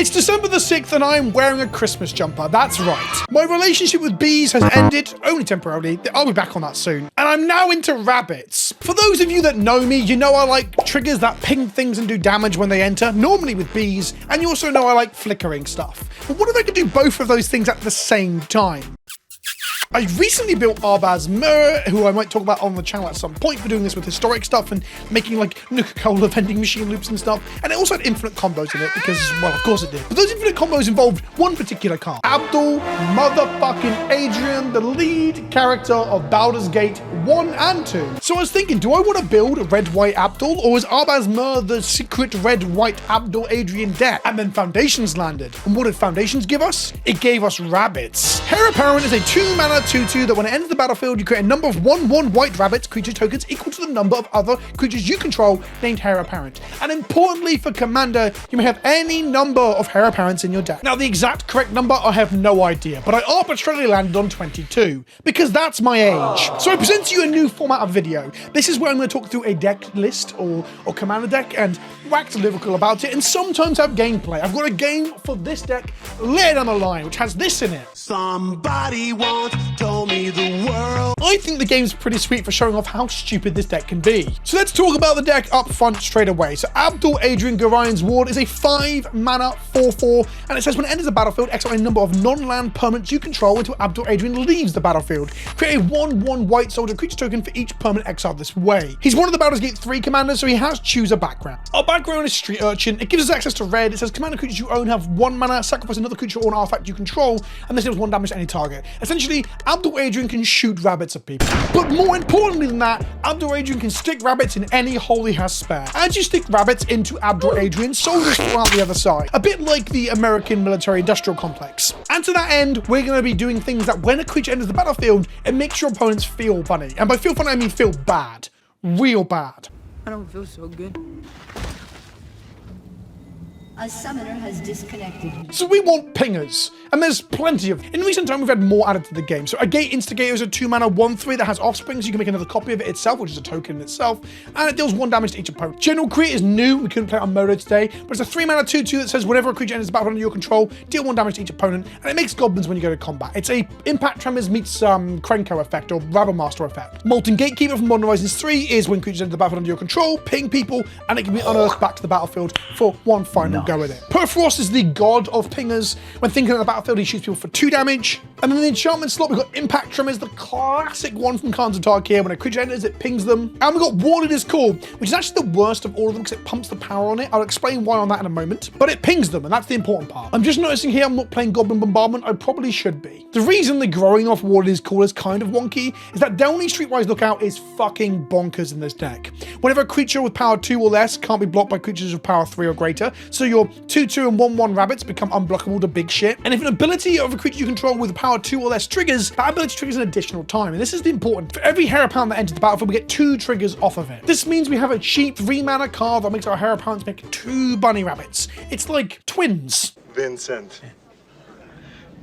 It's December the 6th and I'm wearing a Christmas jumper, that's right. My relationship with bees has ended, only temporarily, I'll be back on that soon. And I'm now into rabbits. For those of you that know me, you know I like triggers that ping things and do damage when they enter, normally with bees, and you also know I like flickering stuff. But what if I could do both of those things at the same time? I recently built Arbaz Mirror, who I might talk about on the channel at some point for doing this with historic stuff and making like Nuka-Cola vending machine loops and stuff. And it also had infinite combos in it because, well, of course it did. But those infinite combos involved one particular card. Abdul motherfucking Adrian, the lead character of Baldur's Gate 1 and 2. So I was thinking, do I want to build a red-white Abdul, or is Arbaz Mirror the secret red-white Abdul Adrian deck? And then Foundations landed. And what did Foundations give us? It gave us rabbits. Hare Apparent is a 2-mana 2/2 that when it enters the battlefield, you create a number of 1/1 white rabbits creature tokens equal to the number of other creatures you control named Hare Apparent. And importantly for Commander, you may have any number of Hare Apparents in your deck. Now the exact correct number, I have no idea, but I arbitrarily landed on 22 because that's my age. So I present to you a new format of video. This is where I'm going to talk through a deck list or Commander deck and wax lyrical about it and sometimes have gameplay. I've got a game for this deck later down the line, which has this in it. Somebody once told me the world. I think the game's pretty sweet for showing off how stupid this deck can be. So let's talk about the deck up front straight away. So Abdul Adrian Garayan's Ward is a 5-mana 4/4, and it says when it enters the battlefield, exile a number of non-land permanents you control until Abdul Adrian leaves the battlefield. Create a 1/1 white soldier creature token for each permanent exiled this way. He's one of the Baldur's Gate 3 commanders, so he has choose a background. Our background is Street Urchin. It gives us access to red. It says commander creatures you own have 1 mana, sacrifice another creature or an artifact you control, and this deals 1 damage to any target. Essentially, Abdul Adrian can shoot rabbits at people. But more importantly than that, Abdul Adrian can stick rabbits in any hole he has spare. As you stick rabbits into Abdul Adrian, soldiers fall out the other side. A bit like the American military-industrial complex. And to that end, we're going to be doing things that when a creature enters the battlefield, it makes your opponents feel funny. And by feel funny, I mean feel bad. Real bad. I don't feel so good. A summoner has disconnected. So we want pingers, and there's plenty of. In recent time, we've had more added to the game. So a Gate Instigator is a 2-mana 1/3 that has offspring, so you can make another copy of it itself, which is a token in itself, and it deals 1 damage to each opponent. General Create is new, we couldn't play it on Modo today, but it's a 3-mana 2/2 that says whenever a creature enters the battlefield under your control, deal 1 damage to each opponent, and it makes goblins when you go to combat. It's a Impact Tremors meets Krenko effect, or Rabblemaster effect. Molten Gatekeeper from Modern Horizons 3 is when creatures enter the battlefield under your control, ping people, and it can be unearthed back to the battlefield for 1 final go with it. Perforos is the god of pingers. When thinking of the battlefield, he shoots people for 2 damage. And then in the enchantment slot, we've got Impact Tremors, the classic one from Khans of Tarkir. When a creature enters, it pings them. And we've got Warded is Cool, which is actually the worst of all of them because it pumps the power on it. I'll explain why on that in a moment. But it pings them, and that's the important part. I'm just noticing here I'm not playing Goblin Bombardment. I probably should be. The reason the growing off Warded is Cool is kind of wonky is that Delny Streetwise Lookout is fucking bonkers in this deck. Whenever a creature with power 2 or less can't be blocked by creatures with power 3 or greater, so your 2/2 and 1/1 rabbits become unblockable to big shit. And if an ability of a creature you control with power 2 or less triggers, that ability triggers an additional time. And this is the important. For every Hare Apparent that enters the battlefield, we get 2 triggers off of it. This means we have a cheap 3-mana card that makes our Hare Apparents make 2 bunny rabbits. It's like twins. Vincent.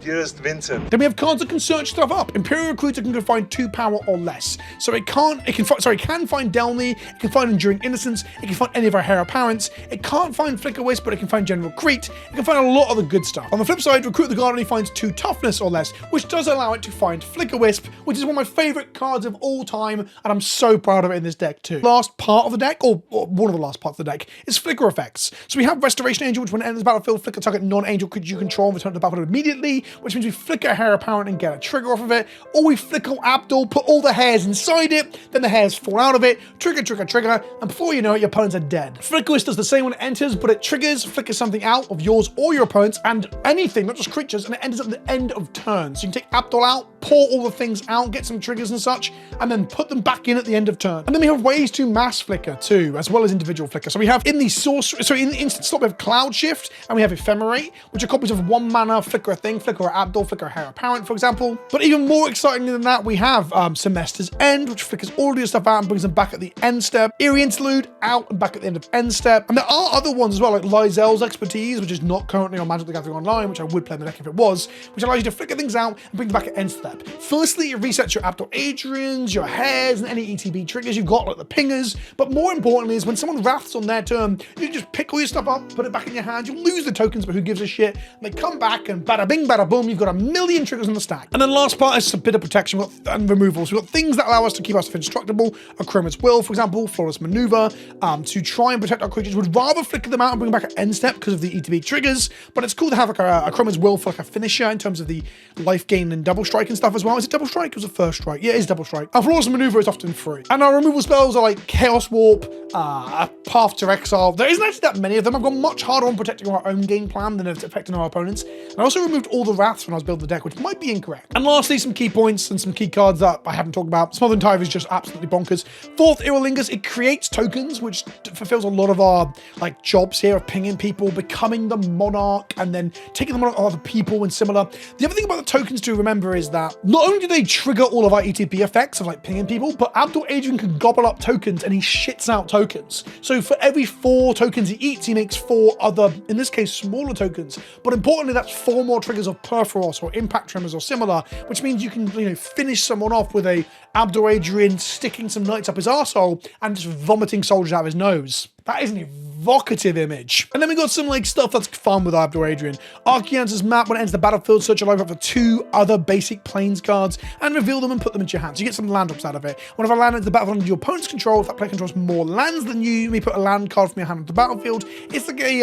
Dearest Vincent. Then we have cards that can search stuff up. Imperial Recruiter can find 2 power or less. So it can find Delny, it can find Enduring Innocence, it can find any of our Hare Apparents, it can't find Flicker Wisp, but it can find General Crete, it can find a lot of the good stuff. On the flip side, Recruit the Guard only finds 2 toughness or less, which does allow it to find Flicker Wisp, which is one of my favorite cards of all time, and I'm so proud of it in this deck too. Last part of the deck, or one of the last parts of the deck, is Flicker effects. So we have Restoration Angel, which when it enters the battlefield, flicker target non-angel creature you control and return to the battlefield immediately, which means we flicker a Hare Apparent and get a trigger off of it, or we flicker Abdul, put all the hairs inside it, then the hairs fall out of it, trigger, trigger, trigger, and before you know it, your opponents are dead. Flicker Wisp does the same when it enters, but it triggers, flickers something out of yours or your opponent's, and anything, not just creatures, and it enters at the end of turn. So you can take Abdul out, pour all the things out, get some triggers and such, and then put them back in at the end of turn. And then we have ways to mass flicker too, as well as individual flicker. So we have in the instant slot, we have Cloud Shift, and we have Ephemerate, which are copies of 1 mana flicker a thing, flicker Flicker or Abdul Flicker Hare Apparent, for example. But even more exciting than that, we have Semester's End, which flickers all of your stuff out and brings them back at the end step. Eerie Interlude, out and back at the end of end step. And there are other ones as well, like Lyzel's Expertise, which is not currently on Magic the Gathering Online, which I would play in the deck if it was, which allows you to flicker things out and bring them back at end step. Firstly, it resets your Abdul Adrians, your Hares, and any ETB triggers you've got, like the pingers. But more importantly is when someone wraths on their turn, you can just pick all your stuff up, put it back in your hand, you'll lose the tokens, but who gives a shit? And they come back and bada bing, bada boom, you've got a million triggers on the stack. And then last part is just a bit of protection and removals. We've got things that allow us to keep us indestructible. Chroma's Will, for example, Flawless Maneuver, to try and protect our creatures. Would rather flicker them out and bring them back at end step because of the ETB triggers, but it's cool to have like a Chroma's Will for like a finisher in terms of the life gain and double strike and stuff as well. Is it double strike? It was a first strike. Yeah, it is double strike. Our Flawless Maneuver is often free. And our removal spells are like Chaos Warp, Path to Exile. There isn't actually that many of them. I've gone much harder on protecting our own game plan than it's affecting our opponents. And I also removed all the Wraths when I was building the deck, which might be incorrect. And lastly, some key points and some key cards that I haven't talked about. Smothering Tithe is just absolutely bonkers. Fourth, Irolingus, it creates tokens, which fulfills a lot of our like jobs here of pinging people, becoming the monarch, and then taking the monarch of other people and similar. The other thing about the tokens to remember is that not only do they trigger all of our ETB effects of like pinging people, but Abdul Adrian can gobble up tokens and he shits out tokens. So for every 4 tokens he eats, he makes 4 other, in this case, smaller tokens. But importantly, that's 4 more triggers of Perforos or Impact Tremors or similar, which means you can, finish someone off with a Abdul Adrian sticking some knights up his arsehole and just vomiting soldiers out of his nose. That is an evocative image. And then we got some like stuff that's fun with Abdul Adrian. Archaean's map, when it ends the battlefield, search your library for 2 other basic plains cards and reveal them and put them into your hands. You get some land drops out of it. Whenever a land enters the battlefield under your opponent's control, if that player controls more lands than you may put a land card from your hand onto the battlefield. It's like a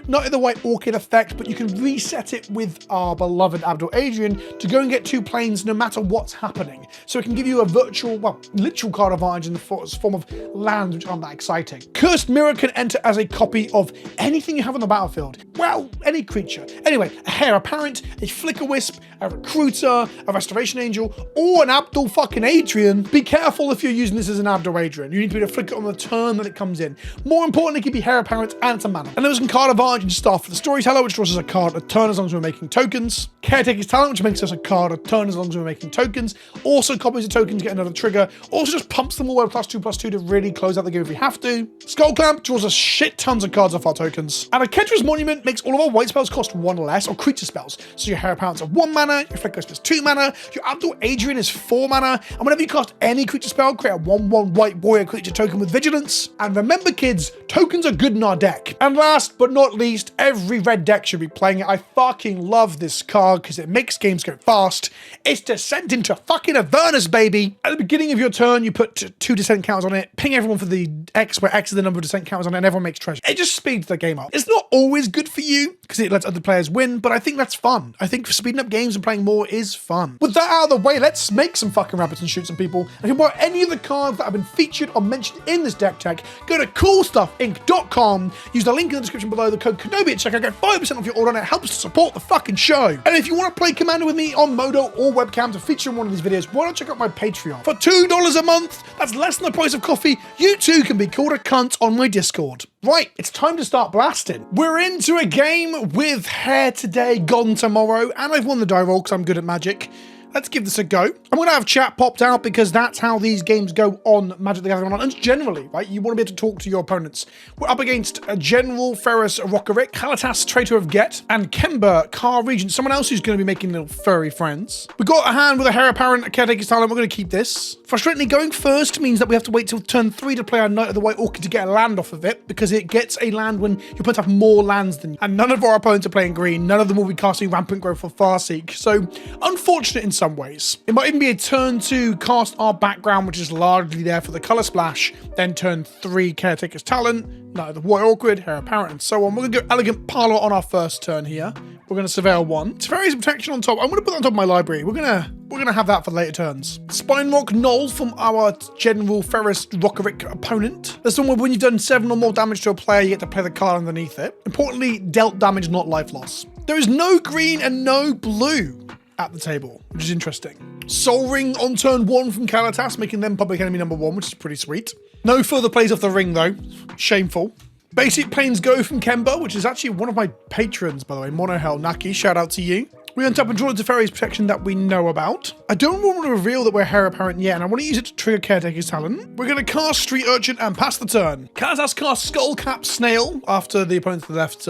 not in the White Orchid effect, but you can reset it with our beloved Abdul Adrian to go and get 2 plains no matter what's happening. So it can give you a virtual, well, literal card advantage in the form of lands, which aren't that exciting. Cursed Mirror can enter as a copy of anything you have on the battlefield. Well, any creature. Anyway, a Hare Apparent, a Flicker Wisp, a Recruiter, a Restoration Angel, or an Abdul fucking Adrian. Be careful if you're using this as an Abdul Adrian. You need to be able to flicker on the turn that it comes in. More importantly, it can be Hare Apparent and it's a mana. And there was some card advantage and stuff for the Storyteller, which draws us a card a turn as long as we're making tokens. Caretaker's Talent, which makes us a card a turn as long as we're making tokens. Also copies the tokens, get another trigger. Also just pumps them all with +2/+2 to really close out the game if we have to. Skull Clamp draws us shit tons of cards off our tokens. And a Ketra's Monument makes all of our white spells cost 1 less, or creature spells. So your Hare Apparent's are 1 mana, your Flicker Wisp is 2 mana, your Abdul Adrian is 4 mana, and whenever you cast any creature spell, create a 1/1 white warrior creature token with Vigilance. And remember kids, tokens are good in our deck. And last but not least, every red deck should be playing it. I fucking love this card because it makes games go fast. It's Descent into fucking Avernus, baby. At the beginning of your turn, you put 2 descent counters on it, ping everyone for the X, where X is the number of descent counters on it, and everyone makes treasure. It just speeds the game up. It's not always good for you because it lets other players win, but I think that's fun. I think speeding up games and playing more is fun. With that out of the way, let's make some fucking rabbits and shoot some people. And if you want any of the cards that have been featured or mentioned in this deck tech, go to coolstuffinc.com, use the link in the description below, the code Kenobi at checkout, get 5% off your order, and it helps to support the fucking show. And if you want to play Commander with me on Modo or webcam to feature in one of these videos, why not check out my Patreon? For $2 a month, that's less than the price of coffee, you too can be called a cunt on my Discord. Right, it's time to start blasting. We're into a game with Hare today, gone tomorrow, and I've won the die roll because I'm good at Magic. Let's give this a go. I'm going to have chat popped out because that's how these games go on Magic the Gathering Online. And generally, right, you want to be able to talk to your opponents. We're up against a General Ferris Rockerick, Kalatas Traitor of Get, and Kemba Car Regent, someone else who's going to be making little furry friends. We've got a hand with a Hare Apparent, a Caretaker's Talent. We're going to keep this. Frustratingly, going first means that we have to wait till turn 3 to play our Knight of the White Orchid to get a land off of it, because it gets a land when your opponents have more lands than you. And none of our opponents are playing green. None of them will be casting Rampant Growth or Farseek. So, unfortunate in some ways. It might even be a turn 2 cast our background, which is largely there for the color splash, then turn 3 Caretaker's Talent, Knight of the White Orchid, Hare Apparent, and so on. We're going to go Elegant Parlor on our first turn here. We're going to Surveil 1. Teferi's Protection on top. I'm going to put that on top of my library. We're going to have that for later turns. Spine Rock Knoll from our General Ferris Rockerick opponent. There's one where when you've done 7 or more damage to a player, you get to play the card underneath it. Importantly, dealt damage, not life loss. There is no green and no blue at the table, which is interesting. Soul Ring on turn 1 from Kalatas, making them public enemy number 1, which is pretty sweet. No further plays off the ring though. Shameful. Basic Plains Go from Kemba, which is actually one of my patrons, by the way. Monohel Naki, shout out to you. We untap and draw the Teferi's protection that we know about. I don't want to reveal that we're Hare Apparent yet, and I want to use it to trigger Caretaker's talent. We're going to cast Street Urchin and pass the turn. Kazas casts Skullcap Snail after the opponent to the left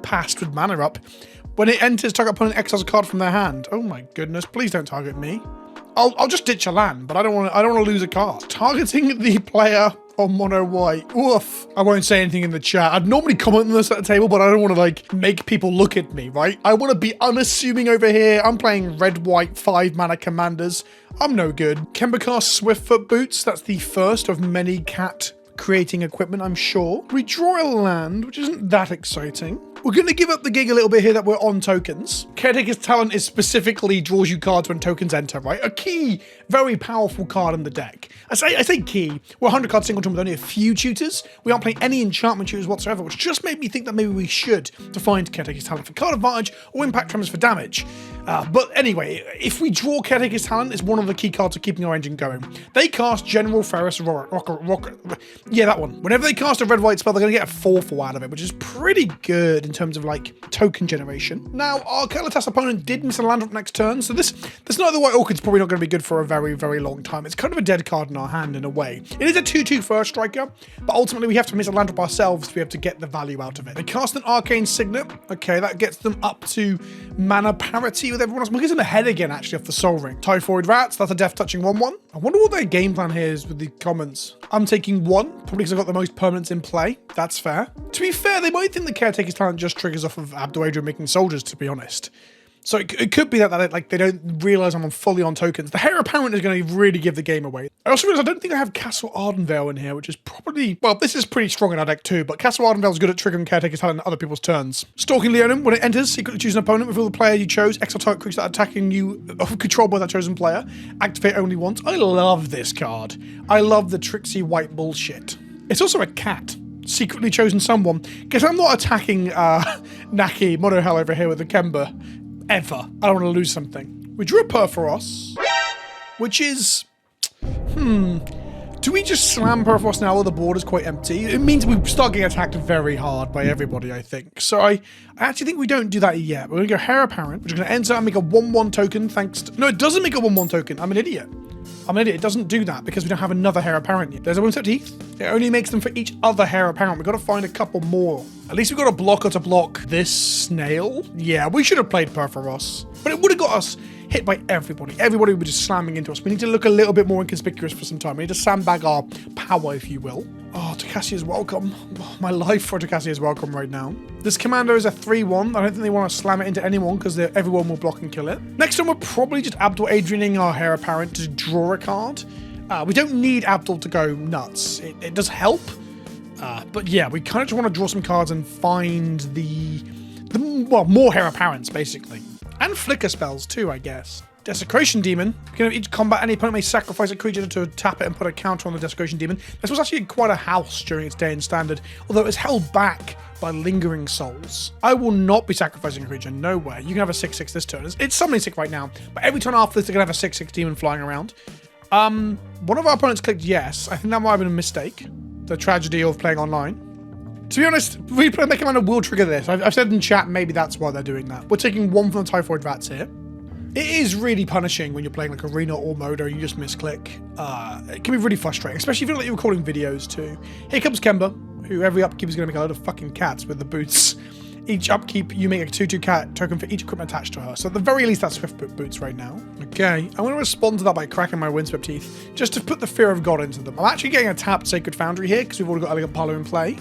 passed with mana up. When it enters, target opponent exiles a card from their hand. Oh my goodness, please don't target me. I'll just ditch a land, but I don't want to lose a card. Targeting the player on mono white. Oof. I won't say anything in the chat. I'd normally comment on this at the table, but I don't want to like make people look at me, right? I want to be unassuming over here. I'm playing red, white, 5 mana commanders. I'm no good. Kemba casts Swiftfoot Boots. That's the first of many cat creating equipment, I'm sure. We draw a land, which isn't that exciting. We're going to give up the gig a little bit here that we're on tokens. Caretaker's Talent is specifically draws you cards when tokens enter, right? A key, very powerful card in the deck. I say key. We're 100 card singleton with only a few tutors. We aren't playing any enchantment tutors whatsoever, which just made me think that maybe we should define Caretaker's Talent for card advantage or impact tremors for damage. But anyway, if we draw Caretaker's Talent, it's one of the key cards of keeping our engine going. They cast General Ferris Rocker. Yeah, that one. Whenever they cast a red-white spell, they're going to get a 4/4 out of it, which is pretty good in terms of like token generation. Now, our Kalatas opponent did miss a land drop next turn, so this Neither White Orchid's probably not going to be good for a very, very long time. It's kind of a dead card in our hand in a way. It is a 2/2 first striker, but ultimately we have to miss a land drop ourselves to be able to get the value out of it. They cast an Arcane Signet. Okay, that gets them up to mana parity with everyone else. We'll get them ahead again, actually, off the Soul Ring. Typhoid Rats, that's a death touching 1/1. I wonder what their game plan here is with the comments. I'm taking 1, probably because I've got the most permanents in play. That's fair. To be fair, they might think the Caretaker's Talent just triggers off of Abdul Adrian making soldiers, to be honest. So it could be that like they don't realize I'm fully on tokens. The Hare Apparent is going to really give the game away. I also realize I don't think I have Castle Ardenvale in here, which is probably, well, this is pretty strong in our deck too, but Castle Ardenvale is good at triggering Caretaker's Talent on other people's turns. Stalking Leonin, when it enters, secretly choose an opponent, reveal the player you chose, exile target creatures that are attacking you, controlled by that chosen player, activate only once. I love this card. I love the tricksy white bullshit. It's also a cat. Secretly chosen someone. Guess I'm not attacking Naki Monohell over here with the Kemba. Ever. I don't want to lose something. We drew a Perforos, which is... Do we just slam Perforos now while the board is quite empty? It means we start getting attacked very hard by everybody, I think. So I actually think we don't do that yet. We're going to go Hare Apparent, which is going to enter and make a 1/1 token thanks to... No, it doesn't make a 1/1 token. I'm an idiot. It doesn't do that because we don't have another Hare Apparent yet. There's a Wimstep Teeth. It only makes them for each other Hare Apparent. We've got to find a couple more. At least we've got a blocker to block this snail. Yeah, we should have played Perforos. But it would have got us hit by everybody. Everybody would be just slamming into us. We need to look a little bit more inconspicuous for some time. We need to sandbag our power, if you will. Oh, Takasi is welcome. Oh, my life for Takasi is welcome right now. This commander is a 3/1. I don't think they want to slam it into anyone because everyone will block and kill it. Next time, we're probably just Abdul Adrianing our Hare Apparent to draw a card. We don't need Abdul to go nuts. It does help. But yeah, we kind of just want to draw some cards and find well, more Hare Apparents, basically. And flicker spells too, I guess. Desecration Demon. Beginning of each combat, any opponent may sacrifice a creature to tap it and put a counter on the Desecration Demon. This was actually quite a house during its day in Standard, although it was held back by Lingering Souls. I will not be sacrificing a creature, no way. You can have a 6/6 this turn. It's summoning sick right now, but every turn after this, they're going to have a 6/6 demon flying around. One of our opponents clicked yes. I think that might have been a mistake. The tragedy of playing online. To be honest, we play Mega Man will trigger this. I've said in chat, maybe that's why they're doing that. We're taking 1 from the Typhoid Rats here. It is really punishing when you're playing like Arena or Modo, you just misclick. It can be really frustrating, especially if you feel like you're recording videos too. Here comes Kemba, who every upkeep is going to make a load of fucking cats with the boots. Each upkeep, you make a 2/2 cat token for each equipment attached to her. So at the very least, that's Swiftfoot Boots right now. Okay, I'm going to respond to that by cracking my Windswept Teeth, just to put the fear of God into them. I'm actually getting a tapped Sacred Foundry here, because we've already got Elegant Parlor in play.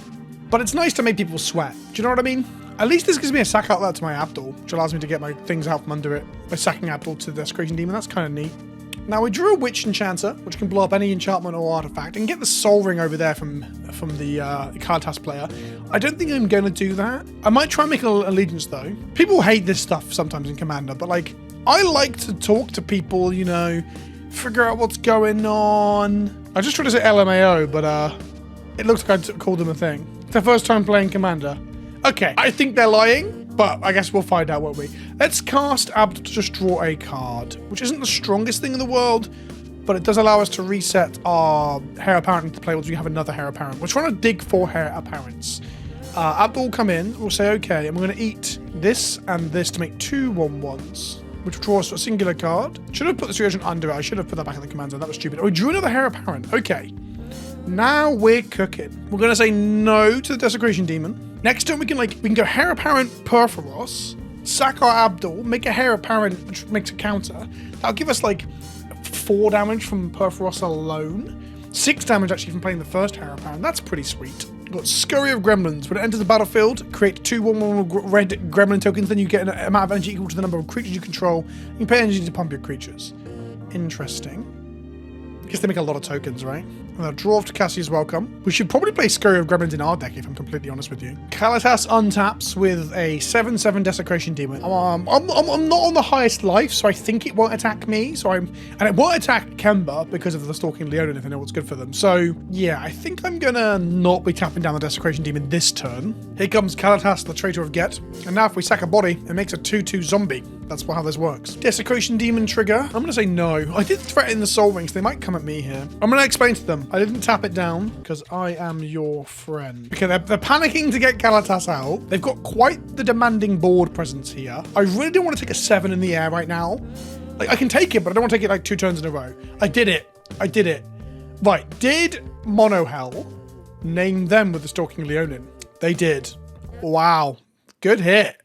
But it's nice to make people sweat. Do you know what I mean? At least this gives me a sack outlet to my Abdul, which allows me to get my things out from under it by sacking Abdul to the Desecration Demon. That's kind of neat. Now we drew a Witch Enchanter, which can blow up any enchantment or artifact, and get the Soul Ring over there from the Kalatas player. I don't think I'm going to do that. I might try and make an allegiance though. People hate this stuff sometimes in Commander, but like, I like to talk to people, you know, figure out what's going on. I just tried to say LMAO, but it looks like I called them a thing. It's their first time playing Commander. Okay, I think they're lying, but I guess we'll find out, won't we? Let's cast Abdul to just draw a card, which isn't the strongest thing in the world, but it does allow us to reset our Hare Apparent into play once we have another Hare Apparent. We're trying to dig for Hare Apparents. Abdul will come in, we'll say okay, and we're going to eat this and this to make 2 1/1s, which will draw us a singular card. Should have put the reaction under it. I should have put that back in the command zone. That was stupid. Oh, we drew another Hare Apparent. Okay. Now we're cooking. We're going to say no to the Desecration Demon. Next turn, we can go Hare Apparent Perforos, sack our Abdul, make a Hare Apparent, which makes a counter. That'll give us like 4 damage from Perforos alone. 6 damage actually from playing the first Hare Apparent. That's pretty sweet. We've got Scurry of Gremlins. When it enters the battlefield, create 2 1/1 red gremlin tokens. Then you get an amount of energy equal to the number of creatures you control. You can pay energy to pump your creatures. Interesting. I guess they make a lot of tokens, right? Draw off to Cassie's Welcome. We should probably play Scurry of Gremlins in our deck, if I'm completely honest with you. Kalitas untaps with a 7/7 Desecration Demon. I'm not on the highest life, so I think it won't attack me. And it won't attack Kemba because of the Stalking Leonin if I know what's good for them. So yeah, I think I'm gonna not be tapping down the Desecration Demon this turn. Here comes Kalitas, the Traitor of Get. And now if we sack a body, it makes a 2/2 zombie. That's how this works. Desecration Demon trigger. I'm going to say no. I did threaten the Soul Rings. They might come at me here. I'm going to explain to them. I didn't tap it down because I am your friend. Okay, they're panicking to get Kalitas out. They've got quite the demanding board presence here. I really don't want to take a 7 in the air right now. Like, I can take it, but I don't want to take it like 2 turns in a row. I did it. Right, did Monohell name them with the Stalking Leonin? They did. Wow. Good hit.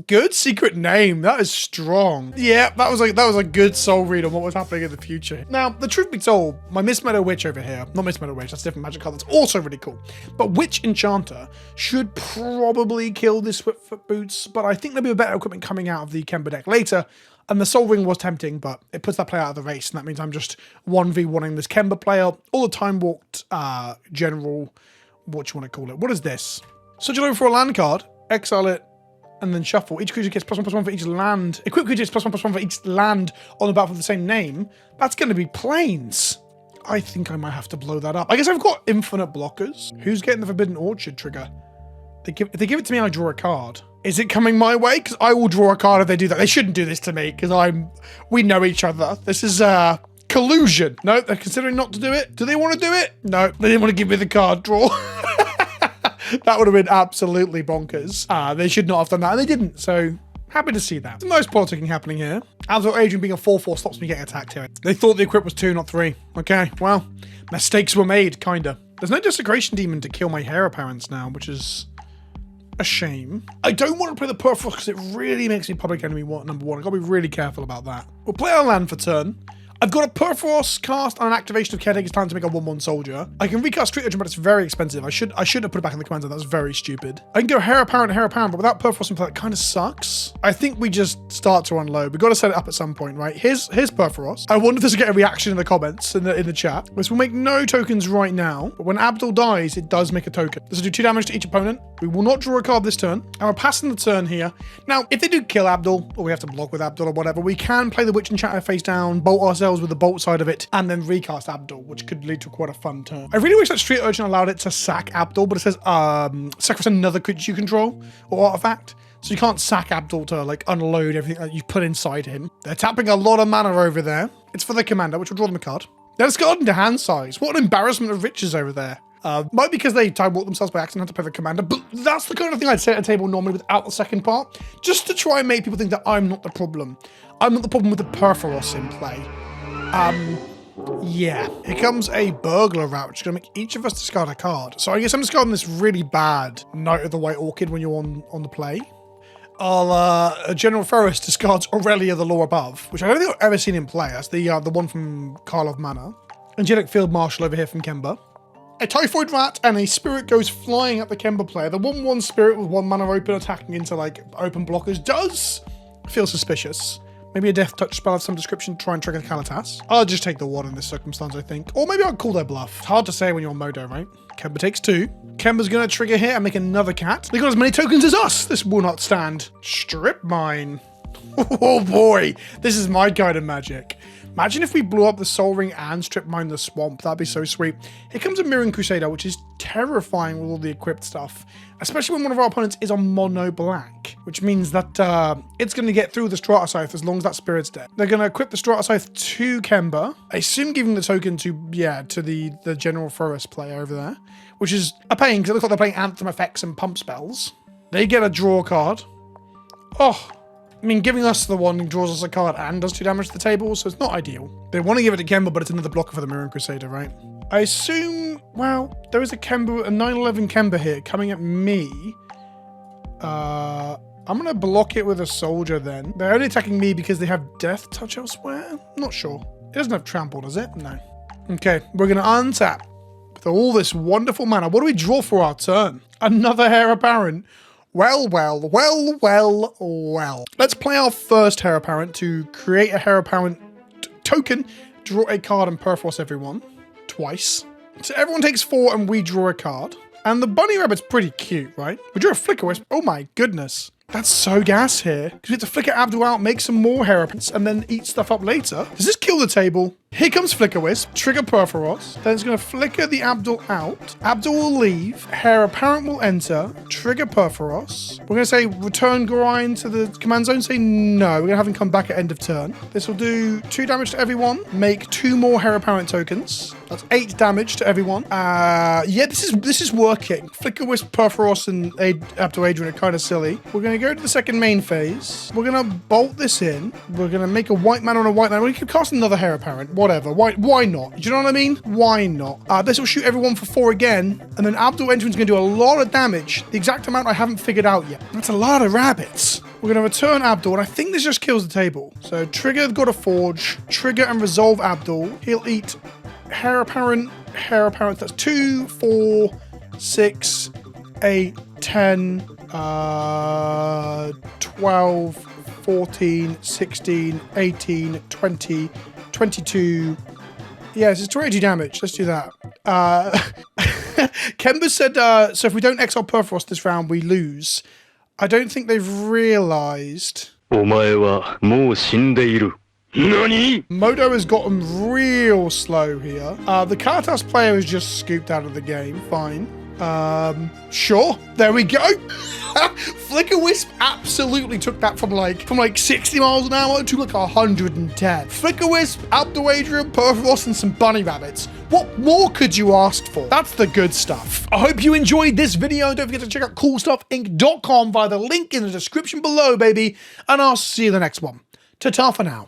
Good secret name. That is strong. Yeah, that was a good soul read on what was happening in the future. Now, the truth be told, my Miss Meadow Witch over here, not Miss Meadow Witch, that's a different magic card that's also really cool. But Witch Enchanter should probably kill this Swiftfoot Boots, but I think there'll be a better equipment coming out of the Kemba deck later. And the Soul Ring was tempting, but it puts that player out of the race, and that means I'm just 1v1ing this Kemba player. All the Time Walked general, what you want to call it. What is this? Search it over for a land card, exile it, and then shuffle. Each creature gets +1/+1 for each land. Equipped creature gets +1/+1 for each land on the battlefield of the same name. That's going to be Plains. I think I might have to blow that up. I guess I've got infinite blockers. Who's getting the Forbidden Orchard trigger? If they give it to me, I draw a card. Is it coming my way? Because I will draw a card if they do that. They shouldn't do this to me because we know each other. This is collusion. No, they're considering not to do it. Do they want to do it? No, they didn't want to give me the card draw. That would have been absolutely bonkers. They should not have done that, and they didn't, so happy to see that. Some nice politicking happening here. Absolute Adrian being a 4/4 stops me getting attacked here. They thought the equip was 2, not 3. Okay, well, mistakes were made, kinda. There's no Desecration Demon to kill my Hare Apparents now, which is a shame. I don't want to play the Perforos because it really makes me public enemy number 1. I've got to be really careful about that. We'll play our land for turn. I've got a Perforos cast and an activation of Caretaker's Time to make a 1/1 soldier. I can recast Street Urchin, but it's very expensive. I should have put it back in the command zone. That was very stupid. I can go Hare Apparent, but without Perforos in play, that kind of sucks. I think we just start to unload. We've got to set it up at some point, right? Here's Perforos. I wonder if this will get a reaction in the comments, in the chat. This will make no tokens right now, but when Abdul dies, it does make a token. This will do 2 damage to each opponent. We will not draw a card this turn, and we're passing the turn here. Now, if they do kill Abdul, or we have to block with Abdul or whatever, we can play the Witch Enchanter face down, bolt ourselves with the bolt side of it, and then recast Abdul, which could lead to quite a fun turn. I really wish that Street Urchin allowed it to sack Abdul, but it says sacrifice another creature you control or artifact. So you can't sack Abdul to like unload everything that you've put inside him. They're tapping a lot of mana over there. It's for the commander, which will draw them a card. They're discarding into hand size. What an embarrassment of riches over there. Might be because they time walk themselves by accident and had to play the commander, but that's the kind of thing I'd say at a table normally without the second part, just to try and make people think that I'm not the problem. I'm not the problem with the Perforos in play. Yeah. Here comes a Burglar Route, which is going to make each of us discard a card. So I guess I'm discarding this really bad Knight of the White Orchid when you're on the play. General Ferris discards Aurelia the Law Above, which I don't think I've ever seen in play. That's the one from Karlov Manor. Angelic Field Marshal over here from Kemba. A Typhoid Rat and a Spirit goes flying at the Kemba player. The 1/1 Spirit with 1 mana open attacking into like open blockers does feel suspicious. Maybe a Death Touch spell of some description to try and trigger the Kalitas. I'll just take the 1 in this circumstance, I think. Or maybe I'll call their bluff. It's hard to say when you're on Modo, right? Kemba takes 2. Kemba's going to trigger here and make another cat. They got as many tokens as us. This will not stand. Strip Mine. Oh boy, this is my kind of magic. Imagine if we blew up the Soul Ring and Strip Mine the Swamp. That'd be so sweet. Here comes a Mirroring Crusader, which is terrifying with all the equipped stuff. Especially when one of our opponents is on mono black, which means that it's going to get through the Strata Scythe as long as that Spirit's dead. They're going to equip the Strata Scythe to Kemba. I assume giving the token to the General Forest player over there. which is a pain because it looks like they're playing Anthem effects and pump spells. They get a draw card. Oh, I mean, giving us the one who draws us a card and does 2 damage to the table, so it's not ideal. They want to give it to Kemba, but it's another blocker for the Mirror Crusader, right? I assume, well, there is a 9/11 Kemba here coming at me. I'm going to block it with a soldier then. They're only attacking me because they have Death Touch elsewhere? Not sure. It doesn't have Trample, does it? No. Okay, we're going to untap with all this wonderful mana. What do we draw for our turn? Another Heir Apparent. Well. Let's play our first Heir Apparent to create a Heir Apparent token, draw a card and Perforce everyone twice. So everyone takes 4 and we draw a card. And the bunny rabbit's pretty cute, right? We drew a Flicker Wisp. Oh my goodness. That's so gas here. Because we have to flicker Abdul out, make some more Heir Apparents, and then eat stuff up later. Does this kill the table? Here comes Flicker Wisp, trigger Perforos. Then it's going to flicker the Abdul out. Abdul will leave. Heir Apparent will enter. Trigger Perforos. We're going to say return Grind to the command zone. Say no. We're going to have him come back at end of turn. This will do 2 damage to everyone. Make 2 more Heir Apparent tokens. That's 8 damage to everyone. Yeah, this is working. Flicker Wisp, Perforos, and Abdul Adrian are kind of silly. We're going to go to the second main phase. We're going to bolt this in. We're going to make a white man on a white man. We can cast another Heir Apparent. Whatever. Why not? Do you know what I mean? Why not? This will shoot everyone for 4 again. And then Abdul Adrian's going to do a lot of damage. The exact amount I haven't figured out yet. That's a lot of rabbits. We're going to return Abdul, and I think this just kills the table. So trigger God of Forge, trigger and resolve Abdul. He'll eat Heir Apparent. That's 2, 4, 6, 8, 10, 12, 14, 16, 18, 20, 22. Yeah, this is 22 damage. Let's do that. Kemba said, so if we don't exile Perforos this round, we lose. I don't think they've realized. お前はもう死んでいる。何? Modo has gotten real slow here. The Kartas player is just scooped out of the game. Fine. Sure. There we go. Flicker Wisp absolutely took that from like 60 miles an hour to like 110. Flicker Wisp, Abdul Adrian, Perforos, and some bunny rabbits. What more could you ask for? That's the good stuff. I hope you enjoyed this video. Don't forget to check out CoolStuffInc.com via the link in the description below, baby. And I'll see you in the next one. Ta-ta for now.